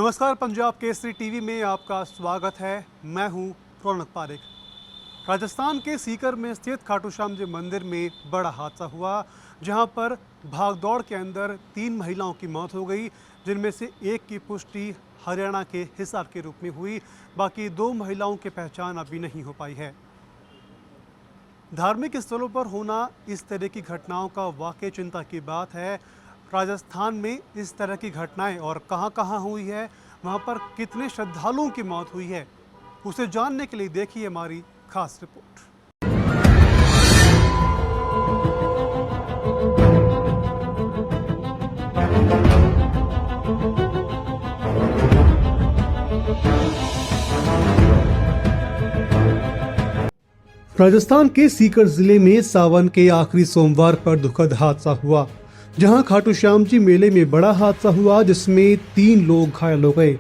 नमस्कार, पंजाब केसरी टीवी में आपका स्वागत है। मैं हूं रौनक पारेख। राजस्थान के सीकर में स्थित खाटू श्याम जी मंदिर में बड़ा हादसा हुआ, जहां पर भागदौड़ के अंदर 3 महिलाओं की मौत हो गई, जिनमें से एक की पुष्टि हरियाणा के हिसार के रूप में हुई। बाकी 2 महिलाओं की पहचान अभी नहीं हो पाई है। धार्मिक स्थलों पर होना इस तरह की घटनाओं का वाकई चिंता की बात है। राजस्थान में इस तरह की घटनाएं और कहां-कहां हुई है, वहां पर कितने श्रद्धालुओं की मौत हुई है, उसे जानने के लिए देखिए हमारी खास रिपोर्ट। राजस्थान के सीकर जिले में सावन के आखिरी सोमवार पर दुखद हादसा हुआ, जहां खाटू श्याम जी मेले में बड़ा हादसा हुआ, जिसमें 3 लोग घायल हो गए।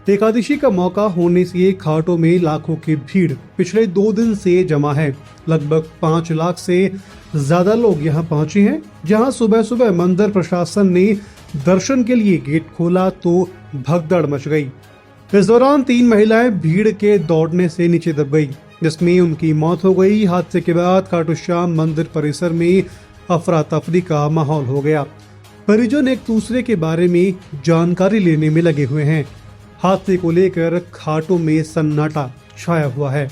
एकादशी का मौका होने से घाटों में लाखों की भीड़ पिछले 2 दिन से जमा है। लगभग 5 लाख से ज्यादा लोग यहां पहुंचे हैं। जहां सुबह सुबह मंदिर प्रशासन ने दर्शन के लिए गेट खोला तो भगदड़ मच गई। इस दौरान 3 महिलाएं भीड़ के दौड़ने से नीचे दब गई, जिसमें उनकी मौत हो गई। हादसे के बाद खाटू श्याम मंदिर परिसर में अफरा तफरी का माहौल हो गया। परिजन एक दूसरे के बारे में जानकारी लेने में लगे हुए हैं। हादसे को लेकर घाटों में सन्नाटा छाया हुआ है।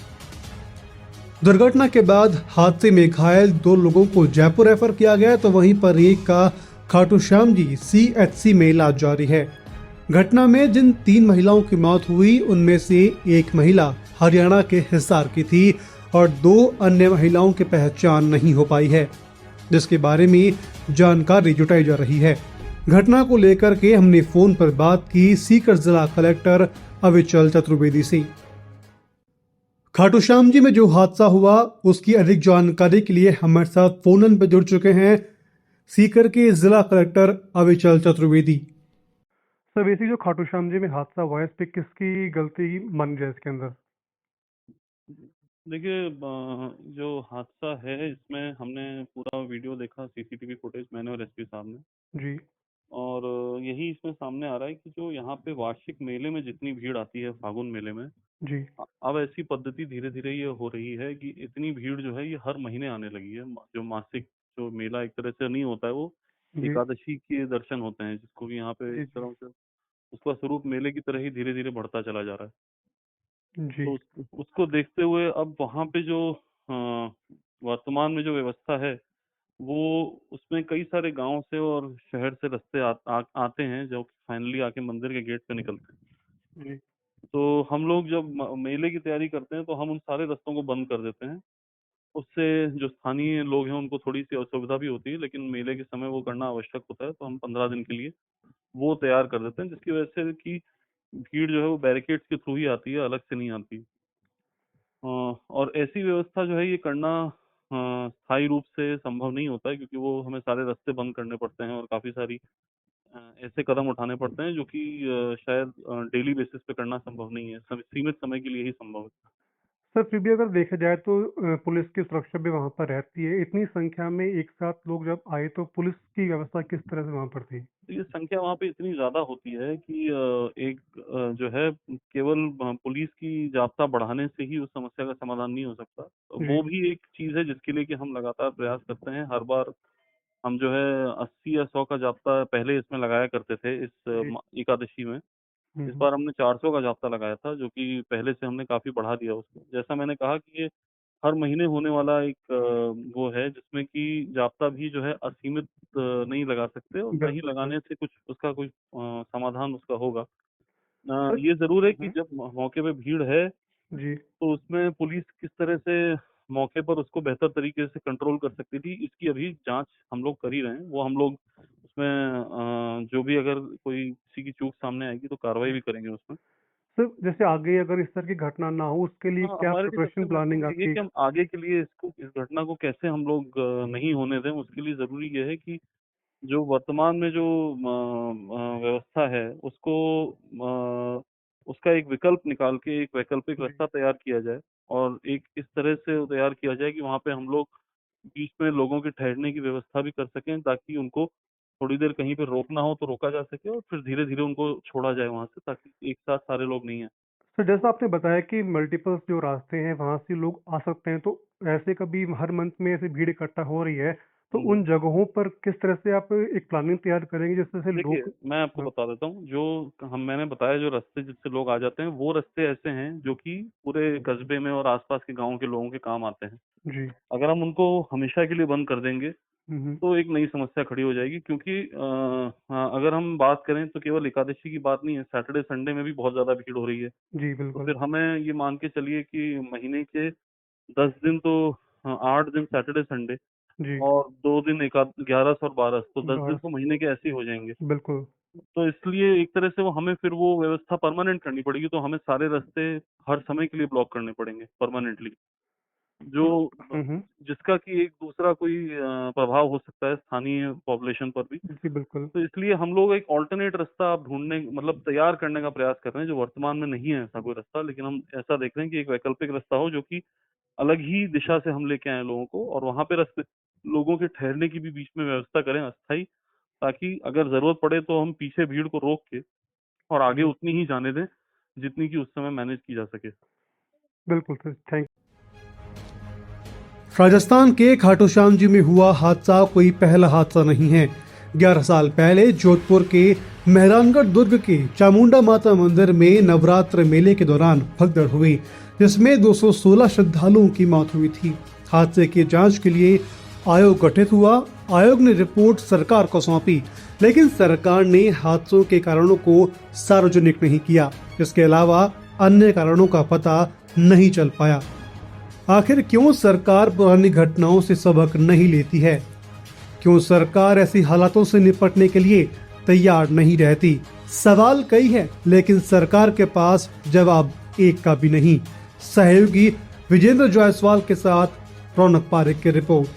दुर्घटना के बाद हादसे में घायल 2 लोगों को जयपुर रेफर किया गया, तो वहीं पर एक का खाटू श्याम जी CHC में इलाज जारी है। घटना में जिन 3 महिलाओं की मौत हुई, उनमें से एक महिला हरियाणा के हिसार की थी और 2 अन्य महिलाओं की पहचान नहीं हो पाई है, जिसके बारे में जानकारी जुटाई जा रही है। घटना को लेकर के हमने फोन पर बात की सीकर जिला कलेक्टर अविचल चतुर्वेदी से। खाटू श्याम जी में जो हादसा हुआ, उसकी अधिक जानकारी के लिए हमारे साथ फोन पर जुड़ चुके हैं सीकर के जिला collector Avichal Chaturvedi. Sir, basic जो खाटू श्याम जी में हादसा हुआ है, इस पे किसकी गलती मान जाए इसके अंदर? देखिए जो हादसा है इसमें हमने पूरा वीडियो देखा, सीसीटीवी फुटेज मैंने और एसपी साहब ने। जी। और यही इसमें सामने आ रहा है कि जो यहाँ पे वार्षिक मेले में जितनी भीड़ आती है फागुन मेले में, जी। अब ऐसी पद्धति धीरे धीरे ये हो रही है कि इतनी भीड़ जो है ये हर महीने आने लगी है। जो मासिक जो मेला एक तरह से नहीं होता है, वो जी। एकादशी के दर्शन होते हैं, जिसको कि यहाँ पे जी। एक जी। तरह से उसका स्वरूप मेले की तरह ही धीरे धीरे बढ़ता चला जा रहा है। जी। तो उसको देखते हुए अब वहाँ पे जो अ, वर्तमान में जो व्यवस्था है, वो उसमें कई सारे गांव से और शहर से रास्ते आते हैं, जो फाइनली आके मंदिर के गेट पे निकलते हैं। जी। तो हम लोग जब मेले की तैयारी करते हैं तो हम उन सारे रास्तों को बंद कर देते हैं। उससे जो स्थानीय लोग हैं उनको थोड़ी सी असुविधा भी होती है, लेकिन मेले के समय वो करना आवश्यक होता है, तो हम 15 दिन के लिए वो तैयार कर देते हैं, जिसकी वजह से कि भीड़ जो है वो बैरिकेड्स के थ्रू ही आती है, अलग से नहीं आती। और ऐसी व्यवस्था जो है ये करना स्थायी रूप से संभव नहीं होता है, क्योंकि वो हमें सारे रास्ते बंद करने पड़ते हैं और काफ़ी सारी ऐसे कदम उठाने पड़ते हैं जो कि शायद डेली बेसिस पे करना संभव नहीं है, सीमित समय के लिए ही संभव है। सर, फिर भी अगर देखा जाए तो पुलिस की सुरक्षा भी वहां पर रहती है। इतनी संख्या में एक साथ लोग जब आए तो पुलिस की व्यवस्था किस तरह से वहां पर थी? तो ये संख्या वहाँ पे इतनी ज़्यादा होती है कि एक जो है केवल पुलिस की जाब्ता बढ़ाने से ही उस समस्या का समाधान नहीं हो सकता। तो जी। वो भी एक चीज़ है जिसके लिए कि हम लगातार प्रयास करते हैं। हर बार हम जो है 80 या 100 का जाब्ता पहले इसमें लगाया करते थे, इस जी। एकादशी में। इस हम्म। बार हमने 400 का जाब्ता लगाया था, जो कि पहले से हमने काफ़ी बढ़ा दिया उसको। जैसा मैंने कहा कि ये हर महीने होने वाला एक वो है, जिसमें कि जाब्ता भी जो है असीमित नहीं लगा सकते, और नहीं बिल्कुल सर। लगाने से कुछ उसका कुछ समाधान उसका होगा। सर। ये ज़रूर है कि हम्म। जब मौके पे भीड़ है, जी। तो उसमें पुलिस किस तरह से मौके पर उसको बेहतर तरीके से कंट्रोल कर सकती थी, इसकी अभी जाँच हम लोग कर ही रहे हैं। वो हम लोग उसमें जो भी अगर कोई किसी की चूक सामने आएगी तो कार्रवाई जी। भी करेंगे उसमें। सर, जैसे आगे अगर इस तरह की घटना ना हो, उसके लिए हाँ, क्या हमारे लिए सबसे प्रिपरेशन प्लानिंग महत्वपूर्ण यही है आपकी? कि हम आगे के लिए इस घटना को कैसे हम लोग नहीं होने दें। उसके लिए ज़रूरी ये है कि जो वर्तमान में जो व्यवस्था है उसको उसका एक विकल्प निकाल के एक वैकल्पिक जी। रास्ता तैयार किया जाए, और एक इस तरह से वो तैयार किया जाए कि वहाँ पे हम लोग बीच में लोगों के ठहरने की व्यवस्था भी कर सकें, ताकि उनको थोड़ी देर कहीं पे रोकना हो तो रोका जा सके और फिर धीरे-धीरे उनको छोड़ा जाए वहाँ से, ताकि एक साथ सारे लोग नहीं आएँ। तो जैसा आपने बताया कि मल्टीपल जो रास्ते हैं वहाँ से लोग आ सकते हैं, तो ऐसे कभी हर मंथ में ऐसे भीड़ इकट्ठा हो रही है, तो हुँ, हुँ। उन जगहों पर किस तरह से आप एक प्लानिंग तैयार करेंगे जिससे से देखिए, लोग। मैं आपको हाँ, बता देता हूँ, मैंने बताया जो रास्ते जिससे लोग आ जाते हैं, वो रास्ते ऐसे हैं जो कि पूरे कस्बे में और आस-पास के गाँव के लोगों के काम आते हैं। जी। अगर हम उनको हमेशा के लिए बंद कर देंगे, हुँ, हुँ। तो एक नई समस्या खड़ी हो जाएगी, क्योंकि हाँ, अगर हम बात करें तो केवल एकादशी की बात नहीं है, सैटरडे, संडे में भी बहुत ज़्यादा भीड़ हो रही है। जी, तो बिल्कुल। फिर हमें ये मान के चलिए कि महीने के 10 दिन तो 8 दिन सैटरडे, संडे जी, और 2 दिन 11 और 12, तो 10 दिन बस तो महीने के ऐसे ही हो जाएँगे। बिल्कुल। तो इसलिए एक तरह से हमें फिर वो व्यवस्था परमानेंट करनी पड़ेगी, तो हमें सारे रास्ते हर समय के लिए ब्लॉक करने पड़ेंगे परमानेंटली। जो तो अ, हुँ, हुँ। जिसका कि एक दूसरा कोई प्रभाव हो सकता है स्थानीय पॉपुलेशन पर भी। जी, बिल्कुल। तो इसलिए हम लोग एक अल्टरनेट रास्ता अब ढूँढने, मतलब तैयार करने का प्रयास कर रहे हैं, जो वर्तमान में नहीं है ऐसा कोई रास्ता, लेकिन हम ऐसा देख रहे हैं कि एक वैकल्पिक रास्ता हो जो कि अलग ही दिशा से हम लेके आएँ लोगों को, और वहाँ पे रास्ते लोगों के ठहरने की भी बीच में व्यवस्था करें अस्थायी, ताकि अगर ज़रूरत पड़े तो हम पीछे भीड़ को रोक के और आगे जी, उतनी ही जाने दें, जितनी कि उस समय मैनेज की जा सके। बिल्कुल सर, राजस्थान के खाटू श्याम जी में हुआ हादसा कोई पहला हादसा नहीं है। 11 साल पहले जोधपुर के मेहरानगढ़ दुर्ग के चामुंडा माता मंदिर में नवरात्र मेले के दौरान भगदड़ हुई, जिसमें 216 श्रद्धालुओं की मौत हुई थी। हादसे की जांच के लिए आयोग गठित हुआ। आयोग ने रिपोर्ट सरकार को सौंपी, लेकिन सरकार ने हादसों के कारणों को सार्वजनिक नहीं किया। इसके अलावा अन्य कारणों का पता नहीं चल पाया। आखिर क्यों सरकार पुरानी घटनाओं से सबक नहीं लेती है? क्यों सरकार ऐसी हालातों से निपटने के लिए तैयार नहीं रहती? सवाल कई है, लेकिन सरकार के पास जवाब एक का भी नहीं। सहयोगी विजेंद्र जायसवाल के साथ रौनक पारेख की रिपोर्ट।